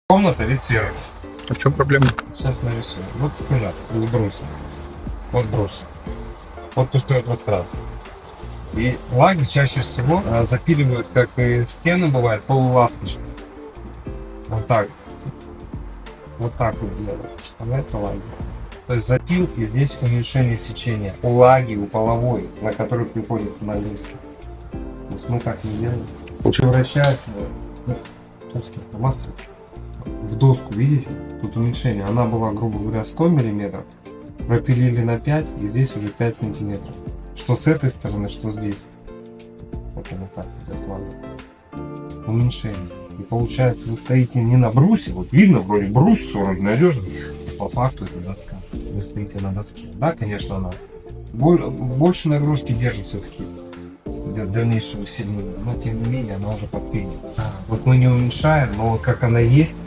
Комната вид сверху. А в чем проблема? Сейчас нарисую. Вот стена из бруса. Вот брус. Вот пустое пространство. И лаги чаще всего запиливают, как и в стены бывает, полуласточки. Вот так. Вот так вот делают. Что это лаги. То есть запилки, здесь уменьшение сечения. У лаги, у половой, на которую приходится нагрузки. То есть мы так не делаем. Превращается мастер в доску, видите? Тут уменьшение. Она была, грубо говоря, 100 мм. Пропилили на 5, и здесь уже 5 сантиметров. Что с этой стороны, что здесь. Вот она так идет лаги. Уменьшение. И получается, вы стоите не на брусе, вот видно, вроде брус вроде надежный, по факту это доска. Вы стоите на доске. Да, конечно, она больше нагрузки держит все-таки для дальнейшего усиления, но тем не менее она уже подклинит. Вот мы не уменьшаем, но вот как она есть,